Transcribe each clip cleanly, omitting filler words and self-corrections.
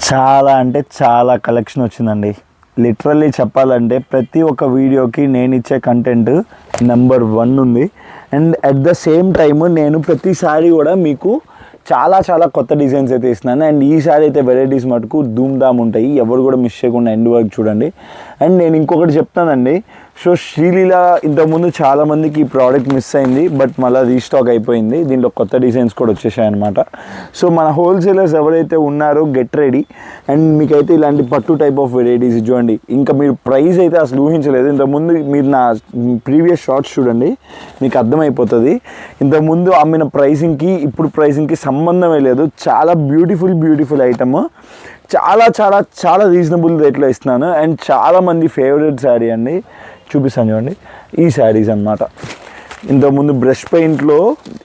చాలా అంటే చాలా కలెక్షన్ వచ్చిందండి. లిటరల్లీ చెప్పాలంటే ప్రతి ఒక్క వీడియోకి నేను ఇచ్చే కంటెంట్ నెంబర్ 1 ఉంది. And at the same time నేను ప్రతిసారి కూడా మీకు చాలా చాలా కొత్త డిజైన్స్ అయితే ఇస్తున్నాను. అండ్ ఈసారి అయితే వెరైటీస్ మటుకు ధూమ్ ధామ్ ఉంటాయి. ఎవరు కూడా మిస్ చేయకుండా ఎండ్ వరకు చూడండి. అండ్ నేను ఇంకొకటి చెప్తానండి. సో శ్రీలీల ఇంతకుముందు చాలామందికి ఈ ప్రోడక్ట్ మిస్ అయింది, బట్ మళ్ళీ రీస్టాక్ అయిపోయింది. దీంట్లో కొత్త డిజైన్స్ కూడా వచ్చేసాయి అనమాట. సో మన హోల్సేలర్స్ ఎవరైతే ఉన్నారో గెట్ రెడీ. అండ్ మీకైతే ఇలాంటి పట్టు టైప్ ఆఫ్ వెరైటీస్ చూడండి. ఇంకా మీరు ప్రైస్ అయితే అసలు ఊహించలేదు. ఇంతకుముందు మీరు నా ప్రీవియస్ షార్ట్స్ చూడండి, మీకు అర్థమైపోతుంది. ఇంతకుముందు అమ్మిన ప్రైసింగ్కి ఇప్పుడు ప్రైసింగ్కి సంబంధమే లేదు. చాలా బ్యూటిఫుల్ ఐటమ్. చాలా చాలా చాలా రీజనబుల్ రేట్లో ఇస్తున్నాను. అండ్ చాలామంది ఫేవరెట్ శారీ అండి, చూపిస్తాను చూడండి. ఈ శారీస్ అన్నమాట. ఇంతకుముందు బ్రష్ పెయింట్లో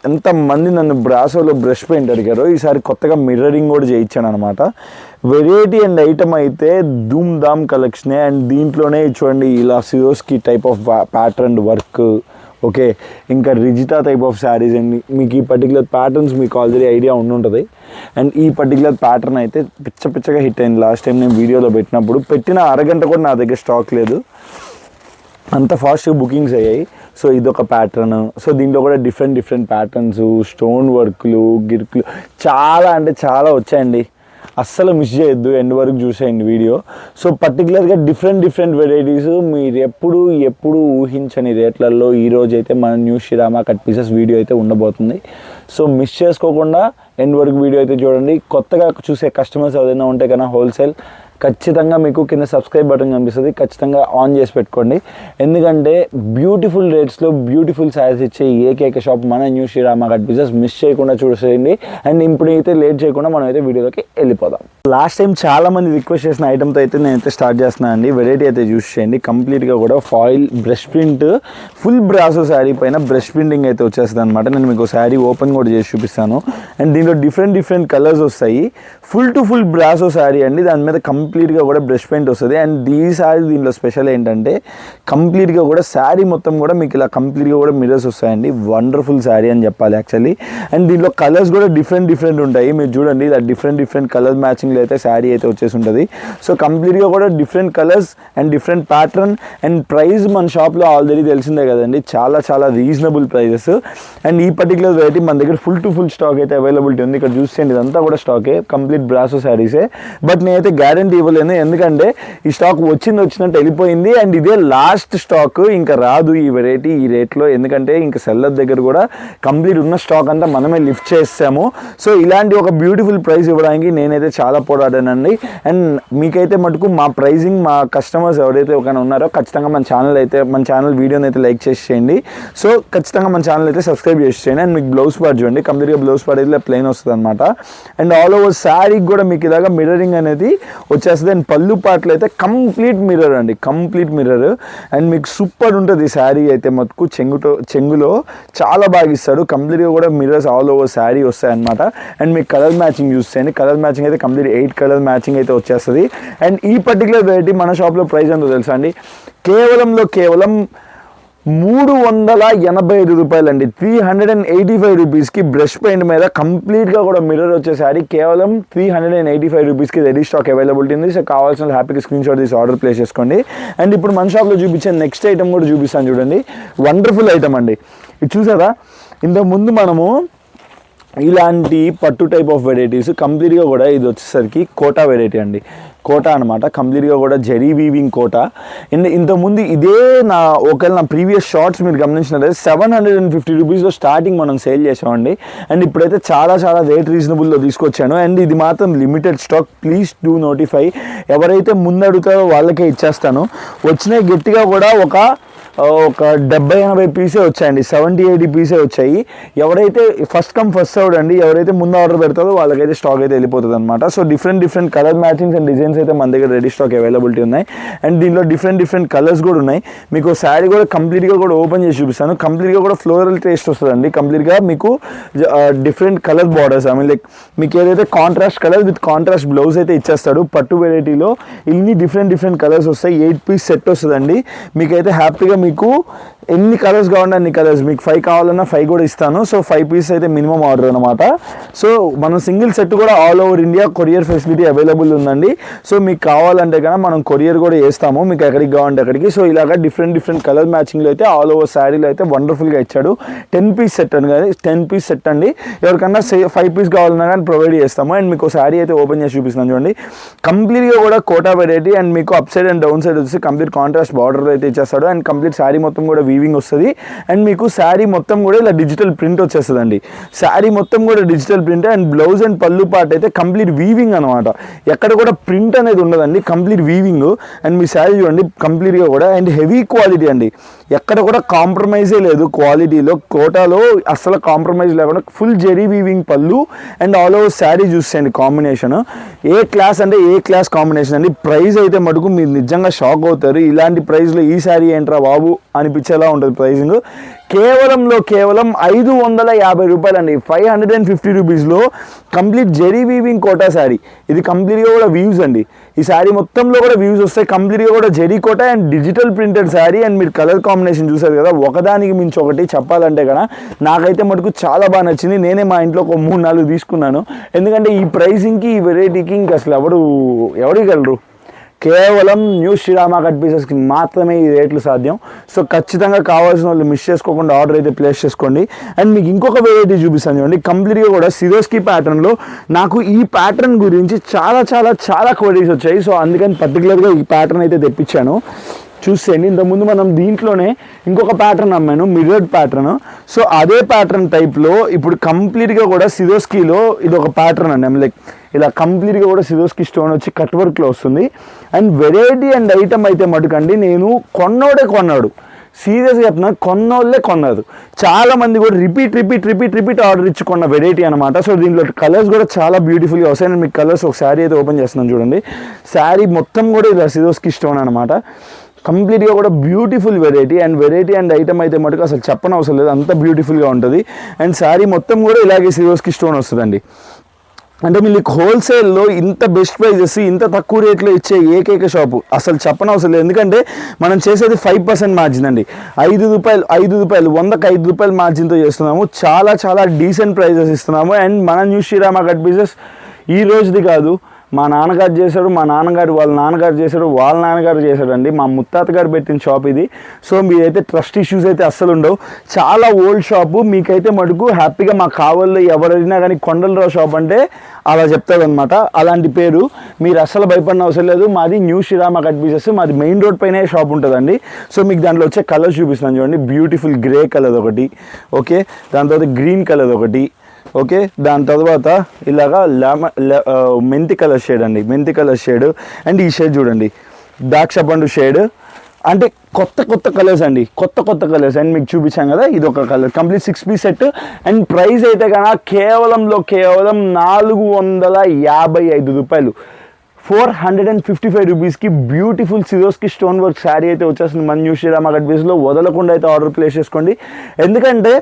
ఎంతమంది నన్ను బ్రాసోలో బ్రష్ పెయింట్ అడిగారో, ఈసారి కొత్తగా మిర్రరింగ్ కూడా చేయించాను అనమాట. వెరైటీ అండ్ ఐటమ్ అయితే ధూమ్ ధామ్ కలెక్షనే. అండ్ దీంట్లోనే చూడండి ఇలా Swarovski type of pattern work, okay, ఇంకా రిజిటా టైప్ ఆఫ్ శారీస్ అండి. మీకు ఈ పర్టికులర్ ప్యాటర్న్స్ మీకు ఆల్రెడీ ఐడియా ఉంటుంది. అండ్ ఈ పర్టికులర్ ప్యాటర్న్ అయితే పిచ్చగా హిట్ అయింది. లాస్ట్ టైం నేను వీడియోలో పెట్టిన అరగంట కూడా నా దగ్గర స్టాక్ లేదు, అంత ఫాస్ట్గా బుకింగ్స్ అయ్యాయి. సో ఇదొక ప్యాటర్న్. సో దీంట్లో కూడా డిఫరెంట్ ప్యాటర్న్స్, స్టోన్ వర్క్లు, గిర్కులు చాలా అంటే చాలా వచ్చాయండి. అస్సలు మిస్ చేయొద్దు, ఎండ్ వరకు చూసేయండి వీడియో. సో పర్టికులర్గా డిఫరెంట్ వెరైటీస్ మీరు ఎప్పుడు ఊహించని రేట్లలో ఈరోజు అయితే మన new Srirama cut pieces video అయితే ఉండబోతుంది. సో మిస్ చేసుకోకుండా ఎండ్ వరకు వీడియో అయితే చూడండి. కొత్తగా చూసే కస్టమర్స్ ఏదైనా ఉంటే కన్నా హోల్సేల్ ఖచ్చితంగా మీకు కింద సబ్స్క్రైబ్ బటన్ కనిపిస్తుంది, ఖచ్చితంగా ఆన్ చేసి పెట్టుకోండి. ఎందుకంటే బ్యూటిఫుల్ రేట్స్లో బ్యూటిఫుల్ శారీస్ ఇచ్చే ఏకైక షాప్ మన new Srirama cut pieces. Miss చేయకుండా చూసేయండి. అండ్ ఇప్పుడు అయితే లేట్ చేయకుండా మనం అయితే వీడియోలోకి వెళ్ళిపోదాం. లాస్ట్ టైం చాలామంది రిక్వెస్ట్ చేసిన ఐటమ్తో అయితే నేనైతే స్టార్ట్ చేస్తున్నాను అండి. వెరైటీ అయితే చూస్ చేయండి. కంప్లీట్గా కూడా foil brush print, full brasso sari పైన బ్రష్ ప్రింటింగ్ అయితే వచ్చేస్తుంది అనమాట. నేను మీకు శారీ ఓపెన్ కూడా చేసి చూపిస్తాను. అండ్ దీంట్లో డిఫరెంట్ కలర్స్ వస్తాయి. Full to full brasso sari అండి. దాని మీద కంప్లీట్గా కూడా బ్రష్ పెయింట్ వస్తుంది. అండ్ ఈ శారీ దీంట్లో స్పెషల్ ఏంటంటే కంప్లీట్గా కూడా శారీ మొత్తం కూడా మీకు ఇలా కంప్లీట్గా కూడా మిర్రర్స్ వస్తాయండి. వండర్ఫుల్ శారీ అని చెప్పాలి యాక్చువల్లీ. అండ్ దీంట్లో కలర్స్ కూడా డిఫరెంట్ ఉంటాయి. మీరు చూడండి ఇలా డిఫరెంట్ కలర్ మ్యాచింగ్లో అయితే శారీ అయితే వచ్చేసి ఉంటుంది. సో కంప్లీట్గా కూడా different colours and different pattern. And price మన షాప్లో ఆల్రెడీ తెలిసిందే కదండి, చాలా రీజనబుల్ ప్రైజెస్. అండ్ ఈ పర్టికులర్ వెరైటీ మన దగ్గర ఫుల్ టు ఫుల్ స్టాక్ అయితే అవైలబిలిటీ ఉంది. ఇక్కడ చూసేయండి, ఇదంతా కూడా స్టాకే, కంప్లీట్ బ్రాసో శారీసే. బట్ నేనైతే గ్యారంటీ ఇవ్వలేను, ఎందుకంటే ఈ స్టాక్ వచ్చినట్టు వెళ్ళిపోయింది. అండ్ ఇదే లాస్ట్ స్టాక్, ఇంకా రాదు ఈ వెరైటీ ఈ రేట్లో. ఎందుకంటే ఇంకా సెల్లర్ దగ్గర కూడా కంప్లీట్ ఉన్న స్టాక్ అంతా మనమే లిఫ్ట్ చేసాము. సో ఇలాంటి ఒక బ్యూటిఫుల్ ప్రైస్ ఇవ్వడానికి నేనైతే చాలా పోరాడానండి. అండ్ మీకైతే మటుకు మా ప్రైజింగ్, మా కస్టమర్స్ ఎవరైతే ఒకైనా ఉన్నారో ఖచ్చితంగా మన ఛానల్ వీడియోని అయితే లైక్ చేసేయండి. సో ఖచ్చితంగా మన ఛానల్ అయితే సబ్స్క్రైబ్ చేసేయండి. అండ్ మీకు బ్లౌజ్ పార్ట్ చూడండి, కంప్లీట్గా బ్లౌజ్ పార్ట్ అయితే ప్లెయిన్ వస్తుంది అనమాట. అండ్ ఆల్ ఓవర్ శారీకి కూడా మీకు ఇలాగా మిర్రరింగ్ అనేది వచ్చేస్తుంది. అండ్ పళ్ళు పాటలు అయితే కంప్లీట్ మిర్రర్ అండి, కంప్లీట్ మిర్రర్. అండ్ మీకు సూపర్ ఉంటుంది శారీ అయితే మటుకు. చెంగులో చాలా బాగా ఇస్తాడు. కంప్లీట్గా కూడా మిర్రర్స్ ఆల్ ఓవర్ శారీ వస్తాయి అనమాట. అండ్ మీకు కలర్ మ్యాచింగ్ యూస్ చేయండి. కలర్ మ్యాచింగ్ అయితే కంప్లీట్ 8 కలర్ మ్యాచింగ్ అయితే వచ్చేస్తుంది. అండ్ ఈ పర్టికులర్ వెరైటీ మన షాప్లో ప్రైస్ ఎంతో తెలుసా అండి? కేవలం 385 రూపాయలండి. 385 రూపీస్కి బ్రష్ పెయింట్ మీద కంప్లీట్గా కూడా మిర్రర్ వచ్చేసరి కేవలం 385 రూపీస్కి రెడీ స్టాక్ అవైలబిలిటీ ఉంది. సో కావాల్సిన హ్యాపీగా స్క్రీన్ షాట్ తీసి ఆర్డర్ ప్లేస్ చేసుకోండి. అండ్ ఇప్పుడు మన షాప్లో చూపించే నెక్స్ట్ ఐటమ్ కూడా చూపిస్తాను చూడండి. వండర్ఫుల్ ఐటమ్ అండి. ఇది చూసారా, ఇంతకుముందు మనము ఇలాంటి పట్టు టైప్ ఆఫ్ వెరైటీస్ కంప్లీట్గా కూడా ఇది వచ్చేసరికి కోటా వెరైటీ అండి. కోటా అనమాట, కంప్లీట్గా కూడా జరీ వీవింగ్ కోటా. ఇంతకుముందు ఇదే ఒకవేళ నా ప్రీవియస్ షార్ట్స్ మీరు గమనించినట్లయితే 750 రూపీస్లో స్టార్టింగ్ మనం సేల్ చేసామండి. అండ్ ఇప్పుడైతే చాలా రేట్ రీజనబుల్లో తీసుకొచ్చాను. అండ్ ఇది మాత్రం limited stock, please do notify. ఎవరైతే ముందు అడుగుతారో వాళ్ళకే ఇచ్చేస్తాను. వచ్చినాయి గట్టిగా కూడా ఒక 70-80 పీసే వచ్చాయండి, 70-80 పీసే వచ్చాయి. ఎవరైతే ఫస్ట్ కమ్ ఫస్ట్ సర్వ్డ్ అండి, ఎవరైతే ముందు ఆర్డర్ పెడతారో వాళ్ళకైతే స్టాక్ అయితే వెళ్ళిపోతుంది అనమాట. So different colour matchings and designs అయితే మన దగ్గర రెడీ స్టాక్ అవైలబిలిటీ ఉన్నాయి. అండ్ దీంట్లో డిఫరెంట్ కలర్స్ కూడా ఉన్నాయి. మీకు శారీ కూడా కంప్లీట్గా కూడా ఓపెన్ చేసి చూపిస్తాను. కంప్లీట్గా కూడా ఫ్లోరల్ టేస్ట్ వస్తుందండి. కంప్లీట్గా మీకు డిఫరెంట్ కలర్ బార్డర్స్, లైక్ మీకు ఏదైతే contrast colour with contrast blouse అయితే ఇచ్చేస్తాడు. పట్టు వెరైటీలో ఇన్ని డిఫరెంట్ కలర్స్ వస్తాయి. 8 పీస్ సెట్ వస్తుందండి. మీకైతే హ్యాపీగా మీకు ఎన్ని కలర్స్ కావాలంటే అన్ని కలర్స్, మీకు 5 కావాలన్నా 5 కూడా ఇస్తాను. సో 5 పీసెస్ అయితే మినిమం ఆర్డర్ అనమాట. సో మనం సింగిల్ సెట్ కూడా all over India courier facility available ఉందండి. సో మీకు కావాలంటే కనుక మనం కొరియర్ కూడా చేస్తాము, మీకు ఎక్కడికి కావాలంటే అక్కడికి. సో ఇలాగా డిఫరెంట్ కలర్ మ్యాచింగ్లో అయితే ఆల్ ఓవర్ శారీలో అయితే వండర్ఫుల్గా ఇచ్చాడు. 10 పీస్ సెట్ అని కానీ 10 పీస్ సెట్ అండి. ఎవరికన్నా 5 పీస్ కావాలన్నా కానీ ప్రొవైడ్ చేస్తాము. అండ్ మీకు శారీ అయితే ఓపెన్ చేసి చూపిస్తున్నాను చూడండి. కంప్లీట్గా కూడా కోటా వెరైటీ అండ్ మీకు up side and down side వచ్చి కంప్లీట్ కాంట్రాస్ట్ బార్డర్ అయితే ఇచ్చేస్తాడు. అండ్ కంప్లీట్ శారీ మొత్తం కూడా వీవింగ్ వస్తుంది. అండ్ మీకు శారీ మొత్తం కూడా ఇలా డిజిటల్ ప్రింట్ వచ్చేస్తుందండి. శారీ మొత్తం కూడా digital print and blouse and పళ్ళు పార్ట్ అయితే కంప్లీట్ వీవింగ్ అనమాట. ఎక్కడ కూడా ప్రింట్ అనేది ఉండదండి, కంప్లీట్ వీవింగ్. అండ్ మీ శారీ చూడండి కంప్లీట్గా కూడా అండ్ హెవీ క్వాలిటీ అండి. ఎక్కడ కూడా కాంప్రమైజే లేదు క్వాలిటీలో. కోటాలో అసలు కాంప్రమైజ్ లేకుండా ఫుల్ జెరీ వీవింగ్ పళ్ళు అండ్ ఆల్ ఓవర్ శారీ చూసేయండి కాంబినేషన్. ఏ క్లాస్ అంటే ఏ క్లాస్ కాంబినేషన్ అండి. ప్రైస్ అయితే మటుకు మీరు నిజంగా షాక్ అవుతారు. ఇలాంటి ప్రైస్లో ఈ శారీ ఏంట్రా బాబు అనిపించేలా ఉంటుంది ప్రైసింగ్. కేవలం 550 రూపాయలండి, 550 రూపీస్లో కంప్లీట్ జెరీ వీవింగ్ కోటా శారీ. ఇది కంప్లీట్గా కూడా వీవ్స్ అండి. ఈ శారీ మొత్తంలో కూడా వ్యూస్ వస్తాయి. కంప్లీట్గా కూడా zari Kota and digital printed sari. And మీరు కలర్ కాంబినేషన్ చూసారు కదా, ఒకదానికి మించి ఒకటి. చెప్పాలంటే కదా నాకైతే మటుకు చాలా బాగా నచ్చింది. నేనే మా ఇంట్లో ఒక 3-4 తీసుకున్నాను. ఎందుకంటే ఈ ప్రైసింగ్కి ఈ వెరైటీకి ఇంకా అసలు ఎవరికి కేవలం న్యూ శ్రీరామ కట్ పీసెస్కి మాత్రమే ఈ రేట్లు సాధ్యం. సో ఖచ్చితంగా కావాల్సిన వాళ్ళు మిస్ చేసుకోకుండా ఆర్డర్ అయితే ప్లేస్ చేసుకోండి. అండ్ మీకు ఇంకొక వెరైటీ చూపిస్తాను చూడండి. కంప్లీట్గా కూడా సిరోస్కి ప్యాటర్న్లో నాకు ఈ ప్యాటర్న్ గురించి చాలా క్వరీస్ వచ్చాయి. సో అందుకని పర్టికులర్గా ఈ ప్యాటర్న్ అయితే తెప్పించాను. చూసేయండి. ఇంతకుముందు మనం దీంట్లోనే ఇంకొక ప్యాటర్న్ అమ్మాను, మిర్రర్డ్ ప్యాటర్న్. సో అదే ప్యాటర్న్ టైప్లో ఇప్పుడు కంప్లీట్గా కూడా సిరోస్కీలో ఇది ఒక ప్యాటర్న్ అండి. లైక్ ఇలా కంప్లీట్గా కూడా సిరోస్కి స్టోన్ వచ్చి కట్ వర్క్లో వస్తుంది. అండ్ వెరైటీ అండ్ ఐటమ్ అయితే మటుకండి నేను కొన్నాడు. సీరియస్గా చెప్తున్నా, కొన్నారు. చాలామంది కూడా రిపీట్ ఆర్డర్ ఇచ్చుకున్న వెరైటీ అనమాట. సో దీంట్లో కలర్స్ కూడా చాలా బ్యూటిఫుల్గా వస్తాయి. నేను మీకు కలర్స్ ఒక శారీ అయితే ఓపెన్ చేస్తున్నాను చూడండి. శారీ మొత్తం కూడా ఇలా సిరోస్కి స్టోన్ అనమాట. కంప్లీట్గా కూడా బ్యూటిఫుల్ వెరైటీ అండ్ ఐటమ్ అయితే మటుకు అసలు చెప్పనవసరం లేదు, అంత బ్యూటిఫుల్గా ఉంటుంది. అండ్ శారీ మొత్తం కూడా ఇలాగే సిరోస్కి స్టోన్ వస్తుందండి. అంటే మీకు హోల్సేల్లో ఇంత బెస్ట్ ప్రైజెస్ ఇంత తక్కువ రేట్లో ఇచ్చే ఏకైక షాపు అసలు చెప్పనవసరం లేదు. ఎందుకంటే మనం చేసేది 5% మార్జిన్ అండి. 5 రూపాయలు 100కి 5 రూపాయలు మార్జిన్తో చేస్తున్నాము. చాలా డీసెంట్ ప్రైజెస్ ఇస్తున్నాము. అండ్ మన న్యూ శ్రీరామ కట్ పీసెస్ ఈ రోజుది కాదు, మా నాన్నగారు చేశాడు, మా నాన్నగారు వాళ్ళ నాన్నగారు చేశాడు, వాళ్ళ నాన్నగారు చేశాడండి. మా ముత్తాత గారు పెట్టిన షాప్ ఇది. సో మీరైతే ట్రస్ట్ ఇష్యూస్ అయితే అస్సలు ఉండవు. చాలా ఓల్డ్ షాపు. మీకైతే మటుకు హ్యాపీగా మా కావల్లో ఎవరైనా కానీ కొండలరావు షాప్ అంటే అలా చెప్తారనమాట. అలాంటి పేరు. మీరు అస్సలు భయపడిన అవసరం లేదు. మాది న్యూ శ్రీరామ కట్ పీసెస్. మాది మెయిన్ రోడ్ పైనే షాప్ ఉంటుందండి. సో మీకు దాంట్లో వచ్చే కలర్స్ చూపిస్తున్నాను చూడండి. బ్యూటిఫుల్ గ్రే కలర్ ఒకటి, ఓకే, దాని తర్వాత గ్రీన్ కలర్ ఒకటి, ఓకే, దాని తర్వాత ఇలాగా మెంతి కలర్ షేడ్ అండి, మెంతి కలర్ షేడ్. అండ్ ఈ షేడ్ చూడండి, ద్రాక్ష పండు షేడ్. అంటే కొత్త కలర్స్ అండి, కొత్త కలర్స్. అండ్ మీకు చూపించాను కదా, ఇది ఒక colour complete 6 piece set. And price అయితే కనుక కేవలం 455 రూపాయలు, 455 రూపీస్కి బ్యూటిఫుల్ సిరోస్కి స్టోన్ వర్క్ శారీ అయితే వచ్చేస్తుంది మన న్యూ శ్రీరామ కట్ పీస్లో. వదలకుండా అయితే ఆర్డర్ ప్లేస్ చేసుకోండి. ఎందుకంటే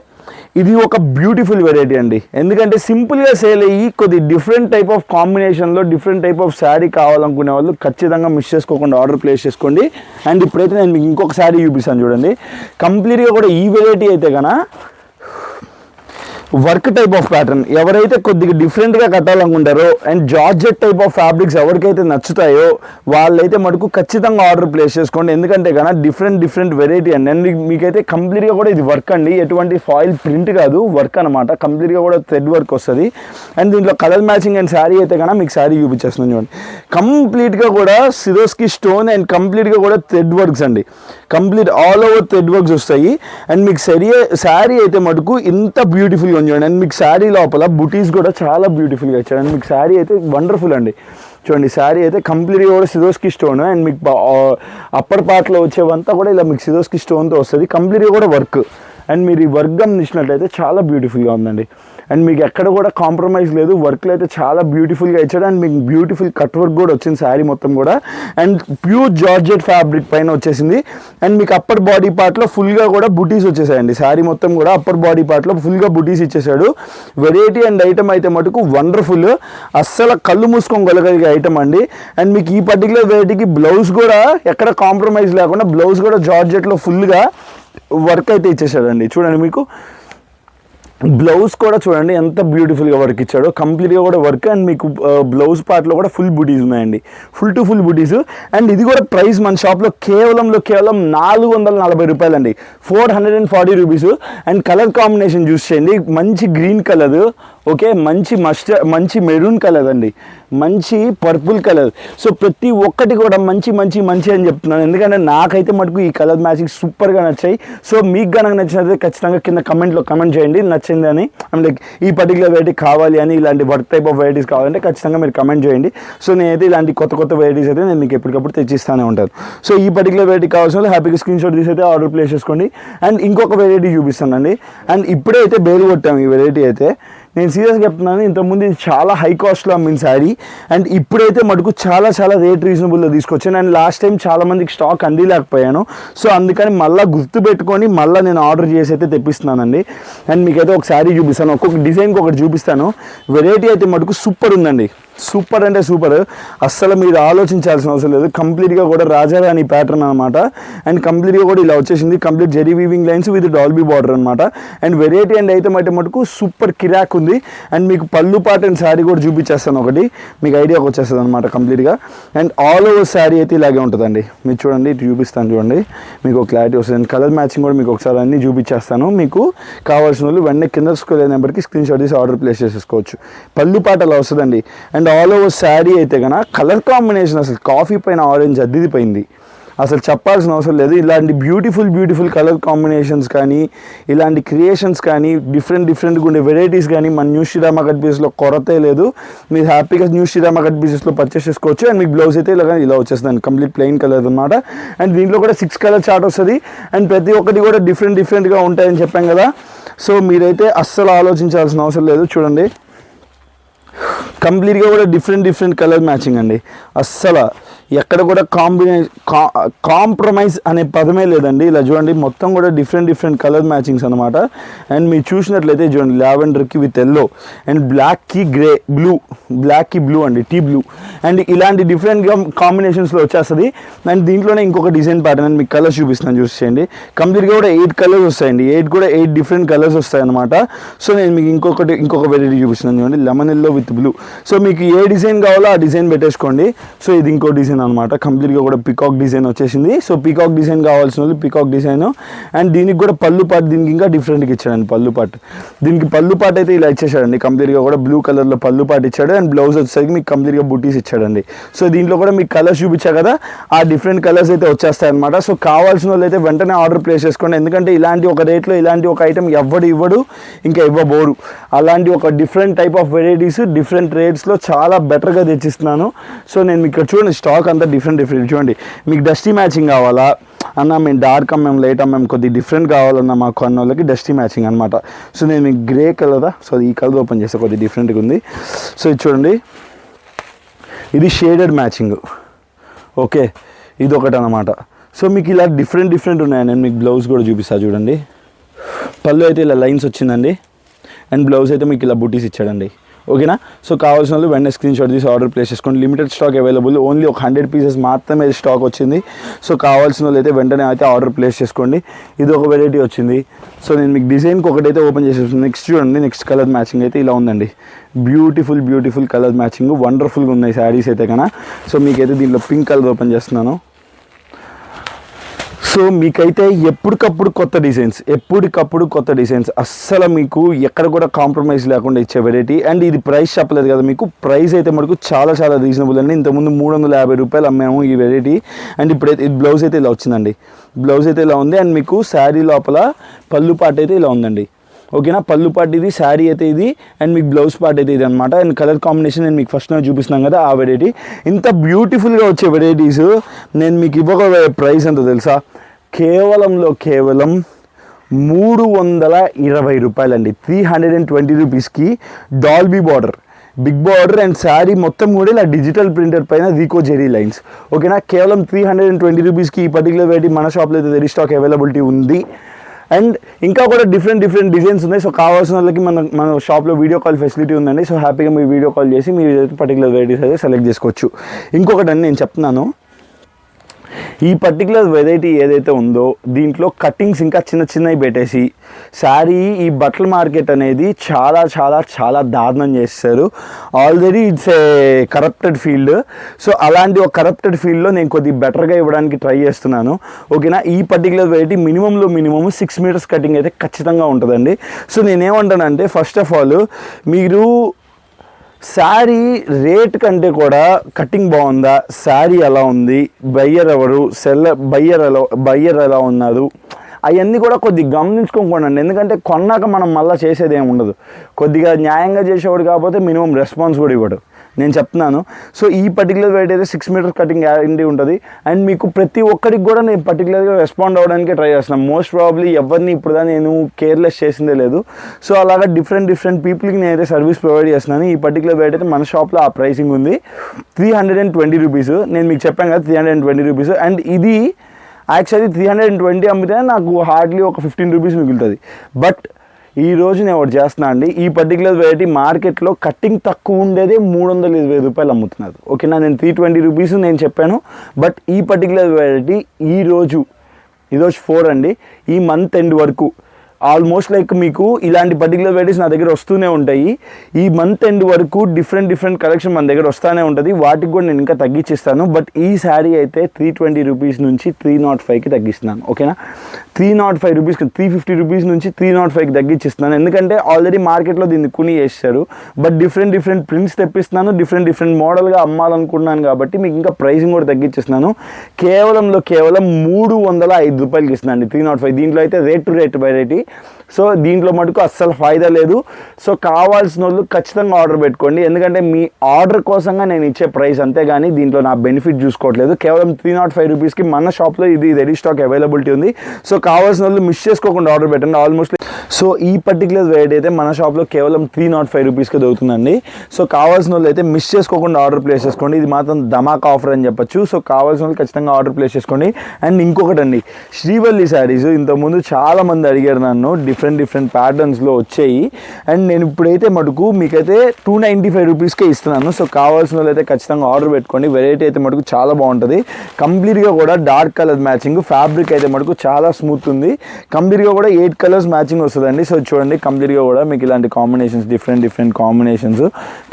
ఇది ఒక బ్యూటిఫుల్ వెరైటీ అండి. ఎందుకంటే సింపుల్గా సేల్ అయ్యి కొద్ది డిఫరెంట్ టైప్ ఆఫ్ కాంబినేషన్లో డిఫరెంట్ టైప్ ఆఫ్ శారీ కావాలనుకునే వాళ్ళు ఖచ్చితంగా మిస్ చేసుకోకుండా ఆర్డర్ ప్లేస్ చేసుకోండి. అండ్ ఇప్పుడైతే నేను మీకు ఇంకొక శారీ చూపిస్తాను చూడండి. కంప్లీట్గా కూడా ఈ వెరైటీ అయితే కన్నా వర్క్ టైప్ ఆఫ్ ప్యాటర్న్. ఎవరైతే కొద్దిగా డిఫరెంట్గా కట్టాలనుకుంటారో and georgette type of fabrics ఎవరికైతే నచ్చుతాయో వాళ్ళైతే మటుకు ఖచ్చితంగా ఆర్డర్ ప్లేస్ చేసుకోండి. ఎందుకంటే కన్నా డిఫరెంట్ వెరైటీ అండి. అండ్ మీకైతే కంప్లీట్గా కూడా ఇది వర్క్ అండి, ఎటువంటి ఫాయిల్ ప్రింట్ కాదు, వర్క్ అనమాట. కంప్లీట్గా కూడా థ్రెడ్ వర్క్ వస్తుంది. అండ్ దీంట్లో కలర్ మ్యాచింగ్ అండ్ శారీ అయితే కన్నా మీకు శారీ చూపించేస్తున్నాను చూడండి. కంప్లీట్గా కూడా సిరోస్కి స్టోన్ అండ్ కంప్లీట్గా కూడా థ్రెడ్ వర్క్స్ అండి. Complete all over thread works వస్తాయి. అండ్ మీకు శారీ అయితే మటుకు ఇంత బ్యూటిఫుల్గా చూడండి. అండ్ మీకు శారీ లోపల బుటీస్ కూడా చాలా బ్యూటిఫుల్గా ఇచ్చాడు. అండ్ మీకు శారీ అయితే వండర్ఫుల్ అండి. చూడండి శారీ అయితే కంప్లీట్గా కూడా సిరోస్కి స్టోన్. అండ్ మీకు అప్పర్ పార్ట్లో వచ్చేవంతా కూడా ఇలా మీకు సిరోస్కి స్టోన్తో వస్తుంది. కంప్లీట్గా కూడా వర్క్. అండ్ మీరు ఈ వర్క్ గమనించినట్లయితే చాలా బ్యూటిఫుల్గా ఉందండి. అండ్ మీకు ఎక్కడ కూడా కాంప్రమైజ్ లేదు, వర్క్లో అయితే చాలా బ్యూటిఫుల్గా ఇచ్చాడు. అండ్ మీకు బ్యూటిఫుల్ కట్ వర్క్ కూడా వచ్చింది శారీ మొత్తం కూడా. అండ్ ప్యూర్ జార్జెట్ ఫ్యాబ్రిక్ పైన వచ్చేసింది. అండ్ మీకు అప్పర్ బాడీ పార్ట్లో ఫుల్గా కూడా బుటీస్ వచ్చేసాయండి. శారీ మొత్తం కూడా అప్పర్ బాడీ పార్ట్లో ఫుల్గా బుటీస్ ఇచ్చేసాడు. వెరైటీ అండ్ ఐటమ్ అయితే మటుకు వండర్ఫుల్, అస్సలు కళ్ళు మూసుకొని కొలగలిగే ఐటమ్ అండి. అండ్ మీకు ఈ పర్టికులర్ వెరైటీకి బ్లౌజ్ కూడా ఎక్కడ కాంప్రమైజ్ లేకుండా బ్లౌజ్ కూడా జార్జెట్లో ఫుల్గా వర్క్ అయితే ఇచ్చేసాడండి. చూడండి, మీకు బ్లౌజ్ కూడా చూడండి ఎంత బ్యూటిఫుల్గా వర్క్ ఇచ్చాడో, కంప్లీట్గా కూడా వర్క్. అండ్ మీకు బ్లౌజ్ పార్ట్లో కూడా ఫుల్ బుటీస్ ఉన్నాయండి, full to full buttis. And ఇది కూడా ప్రైస్ మన షాప్లో కేవలం 440 రూపాయలండి, 440 రూపీస్. అండ్ కలర్ కాంబినేషన్ చూస్ చేయండి, మంచి గ్రీన్ కలర్, ఓకే, మంచి మెరూన్ కలర్ అండి, మంచి పర్పుల్ కలర్. సో ప్రతి ఒక్కటి కూడా మంచి మంచి మంచి అని చెప్తున్నాను, ఎందుకంటే నాకైతే మటుకు ఈ కలర్ మ్యాచింగ్ సూపర్గా నచ్చాయి. సో మీకు కనుక నచ్చినట్లయితే ఖచ్చితంగా కింద కమెంట్లో కమెంట్ చేయండి నచ్చింది అని, లైక్ ఈ పర్టికులర్ వెరైటీ కావాలి అని, ఇలాంటి వర్క్ టైప్ ఆఫ్ వెరైటీస్ కావాలంటే ఖచ్చితంగా మీరు కమెంట్ చేయండి. సో నేనైతే ఇలాంటి కొత్త వెరైటీస్ అయితే నేను మీకు ఎప్పటికప్పుడు తెచ్చిస్తానే ఉంటాను. సో ఈ పర్టికులర్ వెరైటీ కావాల్సిన వాళ్ళు హ్యాపీగా స్క్రీన్ షాట్ తీసి అయితే ఆర్డర్ ప్లేస్ చేసుకోండి. అండ్ ఇంకొక వెరైటీ చూపిస్తానండి. అండ్ ఇప్పుడే అయితే బేలు కొట్టాము ఈ వెరైటీ అయితే, నేను సీరియస్గా చెప్తున్నాను, ఇంతకుముందు ఇది చాలా హై కాస్ట్లో అమ్మిన శారీ. అండ్ ఇప్పుడైతే మటుకు చాలా రేట్ రీజనబుల్లో తీసుకొచ్చాను. అండ్ లాస్ట్ టైం చాలామందికి స్టాక్ అందిలేకపోయాను, సో అందుకని మళ్ళీ గుర్తుపెట్టుకొని మళ్ళీ నేను ఆర్డర్ చేసి అయితే తెప్పిస్తున్నానండి. అండ్ మీకైతే ఒక శారీ చూపిస్తాను, ఒక్కొక్క డిజైన్కి ఒకటి చూపిస్తాను. వెరైటీ అయితే మటుకు సూపర్ ఉందండి, సూపర్ అంటే సూపర్, అస్సలు మీరు ఆలోచించాల్సిన అవసరం లేదు. కంప్లీట్గా కూడా రాజారాణి ప్యాటర్న్ అనమాట. అండ్ కంప్లీట్గా కూడా ఇలా వచ్చేసింది, complete zari weaving lines with Dolby border అనమాట. అండ్ వెరైటీ అండ్ ఐటమ్ అయితే మటుకు సూపర్ కిరాక్ ఉంది. అండ్ మీకు పళ్ళు పాట అండ్ శారీ కూడా చూపించేస్తాను, ఒకటి మీకు ఐడియాకి వచ్చేస్తుంది అనమాట కంప్లీట్గా. అండ్ ఆల్ ఓవర్ శారీ అయితే ఇలాగే ఉంటుందండి. మీరు చూడండి, ఇటు చూపిస్తాను చూడండి, మీకు క్లారిటీ వస్తుంది. అండ్ కలర్ మ్యాచింగ్ కూడా మీకు ఒకసారి అన్నీ చూపించేస్తాను. మీకు కావాల్సిన వాళ్ళు వెంటనే కింద స్క్రోల్ నెంబర్కి స్క్రీన్ షాట్ తీసి ఆర్డర్ ప్లేస్ చేసేసుకోవచ్చు. పళ్ళు పాట అలా వస్తుందండి. అండ్ ఆల్ ఓవర్ శారీ అయితే కన్నా కలర్ కాంబినేషన్ అసలు కాఫీ పైన ఆరెంజ్ అద్దిపోయింది, అసలు చెప్పాల్సిన అవసరం లేదు. ఇలాంటి బ్యూటిఫుల్ కలర్ కాంబినేషన్స్ కానీ, ఇలాంటి క్రియేషన్స్ కానీ, డిఫరెంట్గా ఉండే వెరైటీస్ కానీ మన న్యూ శ్రీరామ కట్ పీసెస్లో కొరతే లేదు. మీరు హ్యాపీగా న్యూ శ్రీరామ కట్ పీసెస్లో పర్చేస్ చేసుకోవచ్చు. అండ్ మీకు బ్లౌజ్ అయితే ఇలా వచ్చేస్తుంది, కంప్లీట్ ప్లెయిన్ కలర్ అనమాట. అండ్ దీంట్లో కూడా 6 కలర్ చార్ట్ వస్తుంది. అండ్ ప్రతి ఒక్కటి కూడా డిఫరెంట్గా ఉంటాయని చెప్పాం కదా. సో మీరైతే అస్సలు ఆలోచించాల్సిన అవసరం లేదు. చూడండి, కంప్లీట్గా కూడా డిఫరెంట్ కలర్ మ్యాచింగ్ అండి, అస్సలు ఎక్కడ కూడా కాంప్రమైజ్ అనే పదమే లేదండి. ఇలా చూడండి, మొత్తం కూడా డిఫరెంట్ కలర్ మ్యాచింగ్స్ అనమాట. అండ్ మీరు చూసినట్లయితే చూడండి, లావెండర్కి విత్ ఎల్లో అండ్ బ్లాక్కి బ్లూ అండి, టీ బ్లూ. అండ్ ఇలాంటి డిఫరెంట్గా కాంబినేషన్స్లో వచ్చేస్తుంది. అండ్ దీంట్లోనే ఇంకొక డిజైన్ ప్యాటర్న్ అండ్ మీకు కలర్స్ చూపిస్తున్నాను, చూసేయండి. కంప్లీట్గా కూడా 8 కలర్స్ వస్తాయండి, 8 డిఫరెంట్ కలర్స్ వస్తాయి అనమాట. సో నేను మీకు ఇంకొక వెరైటీ చూపిస్తున్నాను చూడండి, lemon yellow with blue. So మీకు ఏ డిజైన్ కావాలో ఆ డిజైన్ పెట్టేసుకోండి. సో ఇది ఇంకో డిజైన్ అనమాట, కంప్లీట్గా కూడా పికాక్ డిజైన్ వచ్చేసింది. సో పికాక్ డిజైన్ కావాల్సిన వాళ్ళు పికాక్ డిజైన్. అండ్ దీనికి కూడా పళ్ళు పాటు దీనికి ఇంకా డిఫరెంట్గా ఇచ్చాడండి పళ్ళు పాటు. దీనికి పళ్ళు పాటు అయితే ఇలా ఇచ్చేసాడండి, కంప్లీట్గా కూడా బ్లూ కలర్లో పళ్ళు పాటు ఇచ్చాడు. అండ్ బ్లౌజ్ వచ్చేసరికి మీకు కంప్లీట్గా బుటీస్ ఇచ్చాడండి. సో దీంట్లో కూడా మీకు కలర్స్ చూపించా కదా, ఆ డిఫరెంట్ కలర్స్ అయితే వచ్చేస్తాయి అనమాట. సో కావాల్సిన వాళ్ళు అయితే వెంటనే ఆర్డర్ ప్లేస్ చేసుకోండి, ఎందుకంటే ఇలాంటి ఒక రేట్లో ఇలాంటి ఒక ఐటమ్ ఇవ్వడు, ఇంకా ఇవ్వబోరు. అలాంటి ఒక different type of varieties different రేట్స్లో చాలా బెటర్గా తెచ్చిస్తున్నాను. సో నేను మీకు ఇక్కడ చూడండి, స్టాక్ అంతా డిఫరెంట్ చూడండి. మీకు డస్టీ మ్యాచింగ్ కావాలా అన్న, మేము డార్క్ అమ్మాం లైట్ అమ్మాం కొద్దిగా డిఫరెంట్ కావాలన్న మాకు అన్న వాళ్ళకి డస్టీ మ్యాచింగ్ అనమాట. సో నేను మీకు గ్రే కలరా, సో ఈ కలర్ ఓపెన్ చేస్తే కొద్దిగా డిఫరెంట్గా ఉంది. సో ఇది చూడండి, ఇది షేడెడ్ మ్యాచింగ్, ఓకే, ఇది ఒకటి అనమాట. సో మీకు ఇలా డిఫరెంట్ ఉన్నాయి. నేను మీకు బ్లౌజ్ కూడా చూపిస్తాను చూడండి. పళ్ళు అయితే ఇలా లైన్స్ వచ్చిందండి. అండ్ బ్లౌజ్ అయితే మీకు ఇలా బుటీస్ ఇచ్చాడండి, ఓకేనా. సో కావాల్సిన వాళ్ళు వెంటనే స్క్రీన్ షాట్ తీసి ఆర్డర్ ప్లేస్ చేసుకోండి. లిమిటెడ్ స్టాక్ అవైలబుల్, ఓన్లీ ఒక 100 పీసెస్ మాత్రమే స్టాక్ వచ్చింది. సో కావాల్సిన వాళ్ళు అయితే వెంటనే అయితే ఆర్డర్ ప్లేస్ చేసుకోండి. ఇది ఒక వెరైటీ వచ్చింది. సో నేను మీకు డిజైన్కి ఒకటైతే ఓపెన్ చేసేస్తాను. నెక్స్ట్ చూడండి, నెక్స్ట్ కలర్ మ్యాచింగ్ అయితే ఇలా ఉందండి, బ్యూటిఫుల్ కలర్ మ్యాచింగ్, వండర్ఫుల్గా ఉన్నాయి శారీస్ అయితే కన్నా. సో మీకైతే దీంట్లో పింక్ కలర్ ఓపెన్ చేస్తున్నాను. సో మీకైతే ఎప్పటికప్పుడు కొత్త డిజైన్స్, అస్సలు మీకు ఎక్కడ కూడా కాంప్రమైజ్ లేకుండా ఇచ్చే వెరైటీ. అండ్ ఇది ప్రైస్ చెప్పలేదు కదా మీకు, ప్రైస్ అయితే మనకు చాలా రీజనబుల్ అండి. ఇంతకుముందు 350 రూపాయలు అమ్మాము ఈ వెరైటీ. అండ్ ఇప్పుడైతే ఇది బ్లౌజ్ అయితే ఇలా వచ్చిందండి, బ్లౌజ్ అయితే ఇలా ఉంది. అండ్ మీకు శారీ లోపల పళ్ళు పాట అయితే ఇలా ఉందండి, ఓకేనా. పళ్ళు పాటు ఇది, శారీ అయితే ఇది, అండ్ మీకు బ్లౌజ్ పార్ట్ అయితే ఇది అనమాట. అండ్ కలర్ కాంబినేషన్ నేను మీకు ఫస్ట్ చూపిస్తున్నాను కదా ఆ వెరైటీ. ఇంత బ్యూటిఫుల్గా వచ్చే వెరైటీస్ నేను మీకు ఇవ్వక ప్రైస్ ఎంతో తెలుసా, కేవలం 320 రూపాయలండి. 320 రూపీస్కి Dolby border, big border and sari మొత్తం కూడా ఇలా డిజిటల్ ప్రింటర్ పైన రీకో జెరీ లైన్స్. ఓకేనా, కేవలం 320 రూపీస్కి ఈ పర్టికులర్ వెరైటీ మన షాప్లో అయితే రెడీ స్టాక్ అవైలబిలిటీ ఉంది. అండ్ ఇంకా కూడా డిఫరెంట్ డిజైన్స్ ఉన్నాయి. సో కావాల్సిన వాళ్ళకి మన షాప్లో వీడియో కాల్ ఫెసిలిటీ ఉందండి. సో హ్యాపీగా మీరు వీడియో కాల్ చేసి మీరు పర్టికులర్ వెరైటీస్ అయితే సెలెక్ట్ చేసుకోవచ్చు. ఇంకొకటి అని నేను చెప్తున్నాను, ఈ పర్టికులర్ వెరైటీ ఏదైతే ఉందో దీంట్లో కటింగ్స్ ఇంకా చిన్నవి పెట్టేసి శారీ ఈ బట్టల మార్కెట్ అనేది చాలా చాలా చాలా దారుణం చేస్తారు. Already it's a corrupted field. So అలాంటి ఒక కరప్టెడ్ ఫీల్డ్లో నేను కొద్దిగా బెటర్గా ఇవ్వడానికి ట్రై చేస్తున్నాను. ఓకేనా, ఈ particular variety minimum 6 metres cutting అయితే ఖచ్చితంగా ఉంటుందండి. సో నేనేమంటానంటే ఫస్ట్ ఆఫ్ ఆల్ మీరు శారీ రేట్ కంటే కూడా కటింగ్ బాగుందా, శారీ ఎలా ఉంది, బయ్యర్ ఎవరు, బయ్యర్ ఎలా ఉన్నారు, అవన్నీ కూడా కొద్దిగా గమనించుకోకండి. ఎందుకంటే కొన్నాక మనం మళ్ళీ చేసేది ఏమి ఉండదు. కొద్దిగా న్యాయంగా చేసేవాడు కాకపోతే మినిమం రెస్పాన్స్ కూడా ఇవ్వడు, నేను చెప్తున్నాను. సో ఈ పర్టికులర్ వెయిట్ అయితే 6 మీటర్స్ కటింగ్ గ్యారంటీ ఉంటుంది. అండ్ మీకు ప్రతి ఒక్కరికి కూడా నేను పర్టికులర్గా రెస్పాండ్ అవ్వడానికి ట్రై చేస్తున్నాను. మోస్ట్ ప్రాబ్లీ ఎవరిని ఇప్పుడు నేను కేర్లెస్ చేసిందే లేదు. సో అలాగా డిఫరెంట్ పీపుల్కి నేనైతే సర్వీస్ ప్రొవైడ్ చేస్తున్నాను. ఈ పర్టికులర్ వెయిట్ అయితే మన షాప్లో ఆ ప్రైసింగ్ ఉంది 320 రూపీస్. నేను మీకు చెప్పాను కదా 320 రూపీస్. అండ్ ఇది యాక్చువల్లీ 320 అమ్మితే నాకు హార్డ్లీ ఒక 15 రూపీస్ మిగులుతుంది. బట్ ఈరోజు నేను ఒకటి చేస్తున్నా అండి, ఈ పర్టికులర్ వెరైటీ మార్కెట్లో కట్టింగ్ తక్కువ ఉండేదే 320 రూపాయలు అమ్ముతున్నారు. ఓకేనా, నేను 320 రూపీస్ నేను చెప్పాను. బట్ ఈ పర్టికులర్ వెరైటీ ఈరోజు 4 అండి, ఈ మంత్ ఎండ్ వరకు ఆల్మోస్ట్ లైక్ మీకు ఇలాంటి పర్టికులర్ వెరైటీస్ నా దగ్గర వస్తూనే ఉంటాయి. ఈ మంత్ ఎండ్ వరకు డిఫరెంట్ కలెక్షన్ మన దగ్గర వస్తూనే ఉంటుంది. వాటికి కూడా నేను ఇంకా తగ్గించిస్తాను. బట్ ఈ శారీ అయితే 320 రూపీస్ నుంచి 305కి తగ్గిస్తున్నాను. ఓకేనా, 305 రూపీస్కి 350 రూపీస్ నుంచి 305కి తగ్గించిస్తున్నాను. ఎందుకంటే ఆల్రెడీ మార్కెట్లో దీన్ని కొని వేస్తారు. బట్ డిఫరెంట్ ప్రింట్స్ తెప్పిస్తున్నాను, డిఫరెంట్ మోడల్గా అమ్మాలనుకున్నాను కాబట్టి మీకు ఇంకా ప్రైసింగ్ కూడా తగ్గించేస్తున్నాను. కేవలం 305 రూపాయలకి ఇస్తున్నాను 305. దీంట్లో అయితే rate to rate variety. So దీంట్లో మటుకు అస్సలు ఫాయిదా లేదు. సో కావాల్సిన వాళ్ళు ఖచ్చితంగా ఆర్డర్ పెట్టుకోండి. ఎందుకంటే మీ ఆర్డర్ కోసంగా నేను ఇచ్చే ప్రైస్, అంతేగాని దీంట్లో నా బెనిఫిట్ చూసుకోవట్లేదు. కేవలం 305 రూపీస్కి మన షాప్లో ఇది రెడీ స్టాక్ అవైలబిలిటీ ఉంది. సో కావాల్సిన వాళ్ళు మిస్ చేసుకోకుండా ఆర్డర్ పెట్టండి. ఆల్మోస్ట్ సో ఈ పర్టికులర్ వెరైటీ అయితే మన షాప్లో కేవలం 305 రూపీస్కి దొరుకుతుందండి. సో కావాల్సిన వాళ్ళు అయితే మిస్ చేసుకోకుండా ఆర్డర్ ప్లేస్ చేసుకోండి. ఇది మాత్రం ధమాకా ఆఫర్ అని చెప్పొచ్చు. సో కావాల్సిన వాళ్ళు ఖచ్చితంగా ఆర్డర్ ప్లేస్ చేసుకోండి. అండ్ ఇంకొకటి అండి, శ్రీవల్లి శారీస్ ఇంతకుముందు చాలామంది అడిగారు నన్ను, డిఫరెంట్ ప్యాటర్న్స్లో వచ్చాయి. అండ్ నేను ఇప్పుడైతే మటుకు మీకైతే 295 రూపీస్కే ఇస్తున్నాను. సో కావాల్సిన వాళ్ళు అయితే ఖచ్చితంగా ఆర్డర్ పెట్టుకోండి. వెరైటీ అయితే మటుకు చాలా బాగుంటుంది. కంప్లీట్గా కూడా డార్క్ కలర్ మ్యాచింగ్, ఫ్యాబ్రిక్ అయితే మటుకు చాలా స్మూత్ ఉంది. కంప్లీట్గా కూడా 8 కలర్స్ మ్యాచింగ్ వస్తుందండి. సో చూడండి, కంప్లీట్గా కూడా మీకు ఇలాంటి కాంబినేషన్స్, డిఫరెంట్ కాంబినేషన్స్,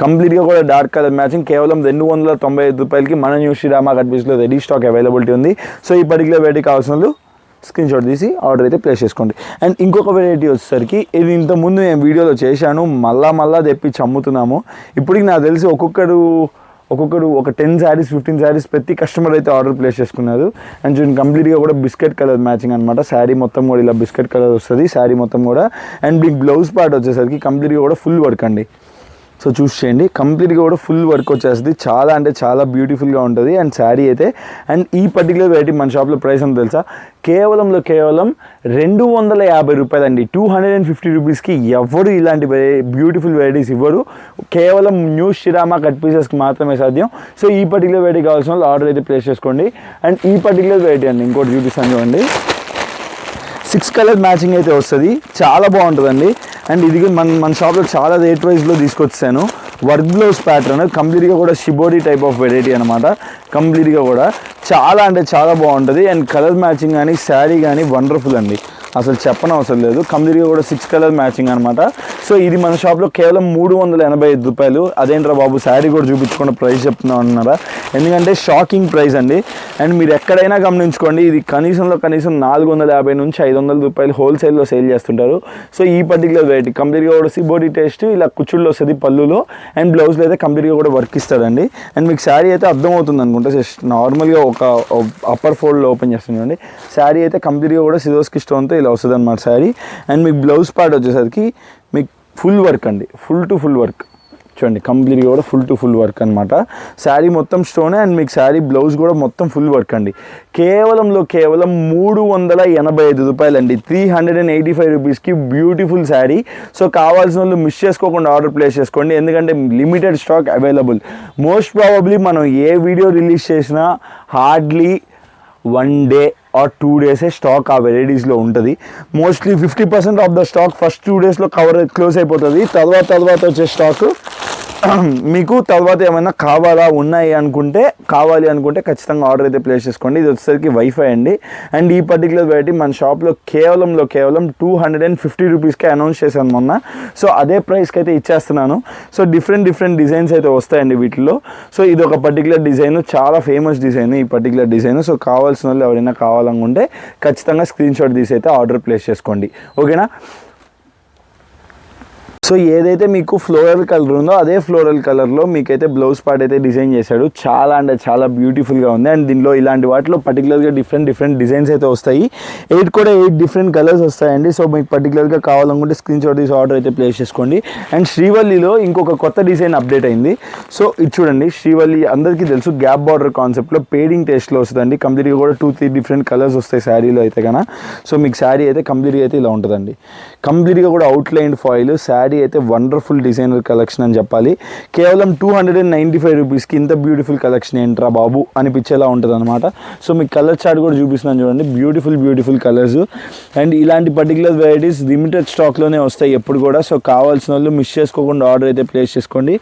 కంప్లీట్గా కూడా డార్క్ కలర్ మ్యాచింగ్. కేవలం 295 రూపాయలకి మన న్యూ శ్రీరామ కట్ పీస్లో రెడీ స్టాక్ అవైలబిలిటీ ఉంది. సో ఈ పర్టికులర్ వెరైటీ కావాల్సిన వాళ్ళు స్క్రీన్ షాట్ తీసి ఆర్డర్ అయితే ప్లేస్ చేసుకోండి. అండ్ ఇంకొక వెరైటీ వచ్చేసరికి ఇది ఇంతకుముందు నేను వీడియోలో చేశాను, మళ్ళా తెప్పించి అమ్ముతున్నాము. ఇప్పటికి నాకు తెలిసి ఒక్కొక్కరు ఒక 10 శారీస్ 15 శారీస్ ప్రతి కస్టమర్ అయితే ఆర్డర్ ప్లేస్ చేసుకున్నారు. అండ్ చూడండి, కంప్లీట్గా కూడా బిస్కెట్ కలర్ మ్యాచింగ్ అనమాట. శారీ మొత్తం కూడా ఇలా బిస్కెట్ కలర్ వస్తుంది శారీ మొత్తం కూడా. అండ్ మీకు బ్లౌజ్ పార్ట్ వచ్చేసరికి కంప్లీట్గా కూడా ఫుల్ వర్క్ అండి. సో చూస్ చేయండి, కంప్లీట్గా కూడా ఫుల్ వర్క్ వచ్చేస్తుంది. చాలా అంటే చాలా బ్యూటిఫుల్గా ఉంటుంది అండ్ శారీ అయితే. అండ్ ఈ పర్టికులర్ వెరైటీ మన షాప్లో ప్రైస్ ఎంత తెలుసా, కేవలం 250 రూపాయలు అండి. 250 రూపీస్కి ఎవరు ఇలాంటి బ్యూటిఫుల్ వెరైటీస్ ఇవ్వరు. కేవలం న్యూ శ్రీరామ కట్ పీసెస్కి మాత్రమే సాధ్యం. సో ఈ పర్టికులర్ వెరైటీ కావాల్సిన వాళ్ళు ఆర్డర్ అయితే ప్లేస్ చేసుకోండి. అండ్ ఈ పర్టికులర్ వెరైటీ అండి ఇంకోటి చూపిస్తాను చూడండి, 6 కలర్ మ్యాచింగ్ అయితే వస్తుంది, చాలా బాగుంటుందండి. అండ్ ఇది మన షాప్లో చాలా రేట్ వైజ్లో తీసుకొచ్చాను. వర్క్ బ్లౌజ్ ప్యాటర్న్, కంప్లీట్గా కూడా షిబోడి టైప్ ఆఫ్ వెరైటీ అనమాట. కంప్లీట్గా కూడా చాలా అంటే చాలా బాగుంటుంది. అండ్ కలర్ మ్యాచింగ్ కానీ శారీ కానీ వండర్ఫుల్ అండి, అసలు చెప్పనవసరం లేదు. కంప్లీట్గా కూడా 6 కలర్ మ్యాచింగ్ అనమాట. సో ఇది మన షాప్లో కేవలం 385 రూపాయలు. అదేంట్రా బాబు శారీ కూడా చూపించకుండా ప్రైస్ చెప్తున్నాం అన్నారా, ఎందుకంటే షాకింగ్ ప్రైస్ అండి. అండ్ మీరు ఎక్కడైనా గమనించుకోండి, ఇది కనీసం 450 నుంచి 500 రూపాయలు హోల్సేల్లో సేల్ చేస్తుంటారు. సో ఈ పర్టికులర్ వెరైటీ కంప్లీట్గా కూడా సిబోడీ టేస్ట్ ఇలా కుచ్చుళ్ళు వస్తుంది పళ్ళులో. అండ్ బ్లౌజ్లో అయితే కంప్లీట్గా కూడా వర్క్ ఇస్తాడండి. అండ్ మీకు శారీ అయితే అర్థమవుతుంది అనుకుంటా, జస్ట్ నార్మల్గా ఒక అప్పర్ ఫోల్డ్లో ఓపెన్ చేస్తుందండి. శారీ అయితే కంప్లీట్గా కూడా సిరోస్కి స్టోన్తో ఇలా వస్తుంది అనమాట శారీ. అండ్ మీకు బ్లౌజ్ పార్ట్ వచ్చేసరికి మీకు ఫుల్ వర్క్ అండి, ఫుల్ టు ఫుల్ వర్క్. చూడండి కంప్లీట్గా కూడా ఫుల్ టు ఫుల్ వర్క్ అనమాట. శారీ మొత్తం స్టోనే అండ్ మీకు శారీ బ్లౌజ్ కూడా మొత్తం ఫుల్ వర్క్ అండి. కేవలం 385 రూపాయలండి, 385 రూపీస్కి బ్యూటిఫుల్ శారీ. సో కావాల్సిన వాళ్ళు మిస్ చేసుకోకుండా ఆర్డర్ ప్లేస్ చేసుకోండి, ఎందుకంటే limited stock available. Most probably మనం ఏ వీడియో రిలీజ్ చేసినా hardly 1 day or 2 days stock ఆ వెరైటీస్లో ఉంటుంది. Mostly 50% of the stock first 2 daysలో క్లోజ్ అయిపోతుంది. తర్వాత వచ్చే స్టాక్ మీకు తర్వాత ఏమైనా కావాలి అనుకుంటే ఖచ్చితంగా ఆర్డర్ అయితే ప్లేస్ చేసుకోండి. ఇది వచ్చేసరికి వైఫై అండి. అండ్ ఈ పర్టికులర్ వెరైటీ మన షాప్లో కేవలం 250 రూపీస్కే అనౌన్స్ చేశాను మొన్న. సో అదే ప్రైస్కి అయితే ఇచ్చేస్తున్నాను. సో డిఫరెంట్ డిజైన్స్ అయితే వస్తాయండి వీటిలో. సో ఇది ఒక పర్టికులర్ డిజైన్, చాలా ఫేమస్ డిజైన్ ఈ పర్టికులర్ డిజైన్. సో కావాల్సిన వాళ్ళు ఎవరైనా కావాలనుకుంటే ఖచ్చితంగా స్క్రీన్ షాట్ తీసి అయితే ఆర్డర్ ప్లేస్ చేసుకోండి, ఓకేనా. సో ఏదైతే మీకు ఫ్లోరల్ కలర్ ఉందో అదే ఫ్లోరల్ కలర్లో మీకైతే బ్లౌజ్ పార్ట్ అయితే డిజైన్ చేశాడు. చాలా అంటే చాలా బ్యూటిఫుల్గా ఉంది. అండ్ దీనిలో ఇలాంటి వాటిలో పర్టికులర్గా డిఫరెంట్ డిజైన్స్ అయితే వస్తాయి. 8 డిఫరెంట్ కలర్స్ వస్తాయండి. సో మీకు పర్టికులర్గా కావాలనుకుంటే స్క్రీన్ షాట్ తీసి ఆర్డర్ అయితే ప్లేస్ చేసుకోండి. అండ్ శ్రీవల్లిలో ఇంకొక కొత్త డిజైన్ అప్డేట్ అయింది. సో ఇది చూడండి, శ్రీవల్లి అందరికీ తెలుసు గ్యాప్ బార్డర్ కాన్సెప్ట్లో పేడింగ్ టేస్ట్లో వస్తుందండి. కంప్లీట్గా కూడా 2-3 డిఫరెంట్ కలర్స్ వస్తాయి శారీలో అయితే కన్నా. సో మీకు శారీ అయితే కంప్లీట్గా అయితే ఇలా ఉంటుందండి. కంప్లీట్గా కూడా అవుట్లైన్ ఫాయిల్ శారీ అయితే వండర్ఫుల్ డిజైనర్ కలెక్షన్ అని చెప్పాలి. కేవలం 295 రూపీస్కి ఇంత బ్యూటిఫుల్ కలెక్షన్ ఏంట్రా బాబు అనిపించేలా ఉంటుంది అనమాట. సో మీకు కలర్ చార్ట్ కూడా చూపిస్తున్నాను చూడండి, బ్యూటిఫుల్ కలర్స్. అండ్ ఇలాంటి పర్టికులర్ వెరైటీస్ లిమిటెడ్ స్టాక్లోనే వస్తాయి ఎప్పుడు కూడా. సో కావాల్సిన వాళ్ళు మిస్ చేసుకోకుండా ఆర్డర్ అయితే ప్లేస్ చేసుకోండి.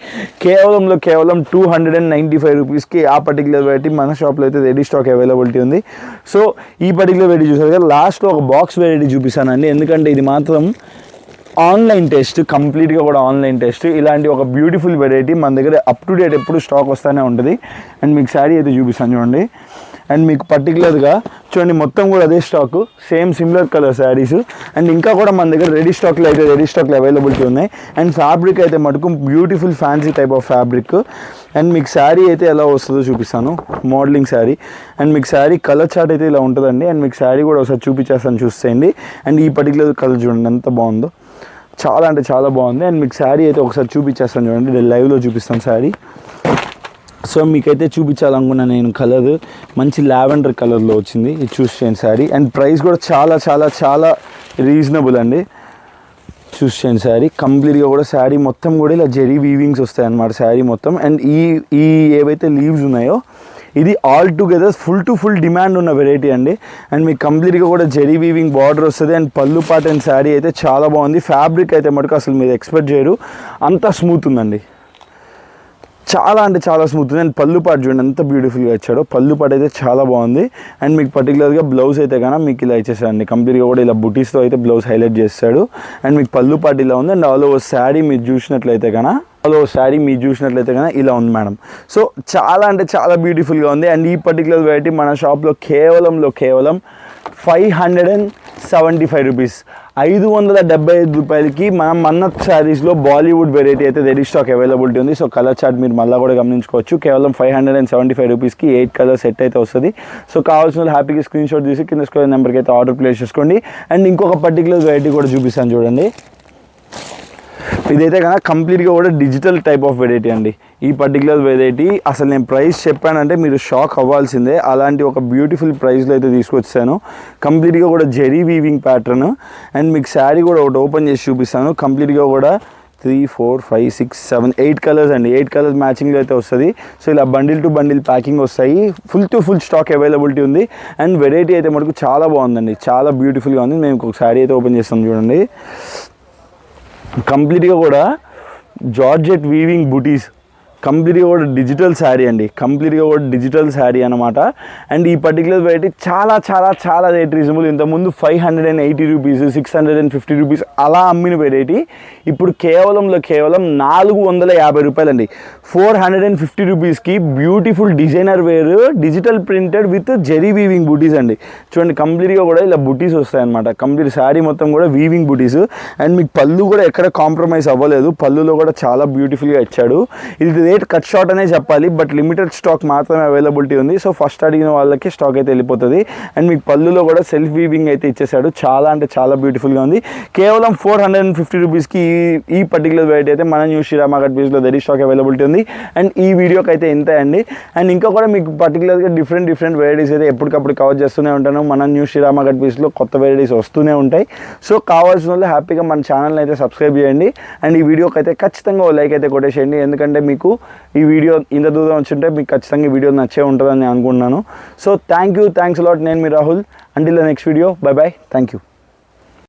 కేవలం 295 రూపీస్కి ఆ పర్టికులర్ వెరైటీ మన షాప్లో అయితే రెడీ స్టాక్ అవైలబిలిటీ ఉంది. సో ఈ పర్టికులర్ వెరైటీ చూసారు కదా, లాస్ట్లో ఒక బాక్స్ వెరైటీ చూపిస్తానండి, ఎందుకంటే ఇది మాత్రం ఆన్లైన్ టెస్ట్, కంప్లీట్గా కూడా ఆన్లైన్ టెస్ట్. ఇలాంటి ఒక బ్యూటిఫుల్ వెరైటీ మన దగ్గర అప్ టు డేట్ ఎప్పుడు స్టాక్ వస్తూనే ఉంటుంది. అండ్ మీకు శారీ అయితే చూపిస్తాను చూడండి. అండ్ మీకు పర్టికులర్గా చూడండి మొత్తం కూడా అదే stock, same similar colour saris. And ఇంకా కూడా మన దగ్గర రెడీ స్టాక్లో అవైలబిలిటీ ఉన్నాయి. అండ్ ఫ్యాబ్రిక్ అయితే మటుకు beautiful fancy type of fabric. And మీకు శారీ అయితే ఎలా వస్తుందో చూపిస్తాను, మోడలింగ్ శారీ. అండ్ మీకు శారీ కలర్ చార్ట్ అయితే ఇలా ఉంటుందండి. అండ్ మీకు శారీ కూడా ఒకసారి చూపించేస్తాను, చూసేయండి. అండ్ ఈ పర్టికులర్ కలర్ చూడండి ఎంత బాగుందో, చాలా అంటే చాలా బాగుంది. అండ్ మీకు శారీ అయితే ఒకసారి చూపించేస్తాను చూడండి, లైవ్లో చూపిస్తాను శారీ. సో మీకైతే చూపించాలనుకున్నా నేను కలర్ మంచి లావెండర్ కలర్లో వచ్చింది, ఇది చూస్ చేయండి శారీ. అండ్ ప్రైస్ కూడా చాలా రీజనబుల్ అండి. చూస్ చేయండి శారీ. కంప్లీట్గా కూడా శారీ మొత్తం కూడా ఇలా జెరీ వీవింగ్స్ వస్తాయి అన్నమాట శారీ మొత్తం. అండ్ ఈ ఏవైతే లీవ్స్ ఉన్నాయో ఇది ఆల్ టుగెదర్ ఫుల్ డిమాండ్ ఉన్న వెరైటీ అండి. అండ్ మీకు కంప్లీట్గా కూడా జెరీ వీవింగ్ బార్డర్ వస్తుంది. అండ్ పళ్ళు పాట అండ్ శారీ అయితే చాలా బాగుంది. ఫ్యాబ్రిక్ అయితే మటుకు అసలు మీరు ఎక్స్పెక్ట్ చేయరు, అంత స్మూత్ ఉందండి, చాలా అంటే చాలా స్మూత్ ఉంది. అండ్ పళ్ళు పాట చూడండి ఎంత బ్యూటిఫుల్గా ఇచ్చాడో, పళ్ళు పాట అయితే చాలా బాగుంది. అండ్ మీకు పర్టికులర్గా బ్లౌజ్ అయితే కన్నా మీకు ఇలా ఇచ్చేసాడండి, కంప్లీట్గా కూడా ఇలా బుటీస్తో అయితే బ్లౌజ్ హైలైట్ చేస్తాడు. అండ్ మీకు పళ్ళు పాట ఇలా ఉంది. అండ్ ఆల్ ఓవర్ శారీ మీరు చూసినట్లయితే కన్నా ఇలా ఉంది మేడం. సో చాలా అంటే చాలా బ్యూటిఫుల్గా ఉంది. అండ్ ఈ పర్టికులర్ వెరైటీ మన షాప్లో కేవలం 575 రూపీస్, 575 రూపాయలకి మనం మన్నత్ శారీస్లో బాలీవుడ్ వెరైటీ అయితే రెడీ స్టాక్ అవైలబిలిటీ ఉంది. సో కలర్ చార్ట్ మీరు మళ్ళీ కూడా గమనించుకోవచ్చు. కేవలం 575 రూపీస్కి 8 కలర్ సెట్ అయితే వస్తుంది. సో కావాల్సిన హ్యాపీగా స్క్రీన్ షాట్ తీసి కింద స్క్రోల్ నెంబర్కి అయితే ఆర్డర్ ప్లేస్ చేసుకోండి. అండ్ ఇంకొక పర్టికులర్ వెరైటీ కూడా చూపిస్తాను చూడండి. ఇదైతే కనుక కంప్లీట్గా కూడా డిజిటల్ టైప్ ఆఫ్ వెరైటీ అండి. ఈ పర్టికులర్ వెరైటీ అసలు నేను ప్రైస్ చెప్పానంటే మీరు షాక్ అవ్వాల్సిందే, అలాంటి ఒక బ్యూటిఫుల్ ప్రైస్లో అయితే తీసుకొచ్చాను. కంప్లీట్గా కూడా జెరీ వీవింగ్ ప్యాటర్న్. అండ్ మీకు శారీ కూడా ఒకటి ఓపెన్ చేసి చూపిస్తాను. కంప్లీట్గా కూడా 3, 4, 5, 6, 7, 8 కలర్స్ అండి, 8 కలర్స్ మ్యాచింగ్లో అయితే వస్తుంది. సో ఇలా బండిల్ టు బండిల్ ప్యాకింగ్ వస్తాయి. ఫుల్ స్టాక్ అవైలబిలిటీ ఉంది. అండ్ వెరైటీ అయితే మనకు చాలా బాగుందండి, చాలా బ్యూటిఫుల్గా ఉంది. మేము ఒక శారీ అయితే ఓపెన్ చేస్తాం చూడండి. కంప్లీట్గా కూడా జార్జెట్ వీవింగ్ బుటీస్, కంప్లీట్గా కూడా డిజిటల్ శారీ అండి, కంప్లీట్గా కూడా డిజిటల్ శారీ అనమాట. అండ్ ఈ పర్టికులర్ వెరైటీ చాలా రేట్ రీజనబుల్. ఇంతకుముందు 580 రూపీస్, 650 రూపీస్ అలా అమ్మిన వెరైటీ ఇప్పుడు కేవలం 450 రూపాయలండి. 450 రూపీస్కి beautiful designer wear digital printed with zari weaving బుటీస్ అండి. చూడండి కంప్లీట్గా కూడా ఇలా బుటీస్ వస్తాయి అనమాట. కంప్లీట్ శారీ మొత్తం కూడా వీవింగ్ బుటీస్. అండ్ మీకు పళ్ళు కూడా ఎక్కడ కాంప్రమైజ్ అవ్వలేదు, పళ్ళులో కూడా చాలా బ్యూటిఫుల్గా ఇచ్చాడు. ఇది రేట్ కట్ షార్ట్ అనే చెప్పాలి, బట్ లిమిటెడ్ స్టాక్ మాత్రమే అవైలబిలిటీ ఉంది. సో ఫస్ట్ అడిగిన వాళ్ళకి స్టాక్ అయితే వెళ్ళిపోతుంది. అండ్ మీకు పళ్ళులో కూడా సెల్ఫ్ వీవింగ్ అయితే ఇచ్చేసాడు. చాలా అంటే చాలా బ్యూటిఫుల్గా ఉంది. కేవలం 450 రూపీస్కి ఈ పర్టికులర్ వెరైటీ అయితే మన న్యూ శ్రీరామ్ మార్కెట్ ప్లేస్లో దరి స్టాక్ అవైలబిలిటీ ఉంది. అండ్ ఈ వీడియోకి అయితే ఇంతే అండి. అండ్ ఇంకా కూడా మీకు పర్టికులర్గా డిఫరెంట్ వెరైటీస్ అయితే ఎప్పటికప్పుడు కవర్ చేస్తూనే ఉంటాను. మన న్యూ శ్రీరామ్ మార్కెట్ ప్లేస్లో కొత్త వెరైటీస్ వస్తూనే ఉంటాయి. సో కావాల్సిన వాళ్ళు హ్యాపీగా మన ఛానల్ని అయితే సబ్స్క్రైబ్ చేయండి. అండ్ ఈ వీడియోకి అయితే ఖచ్చితంగా లైక్ అయితే కొట్టేసేయండి. ఎందుకంటే మీకు ఈ వీడియో ఇంత దూరం వచ్చింటే మీకు ఖచ్చితంగా ఈ వీడియో నచ్చే ఉంటుందని నేను అనుకుంటున్నాను. So thanks lot. నేను మీ Rahul. Until the next video. Bye. Thank you.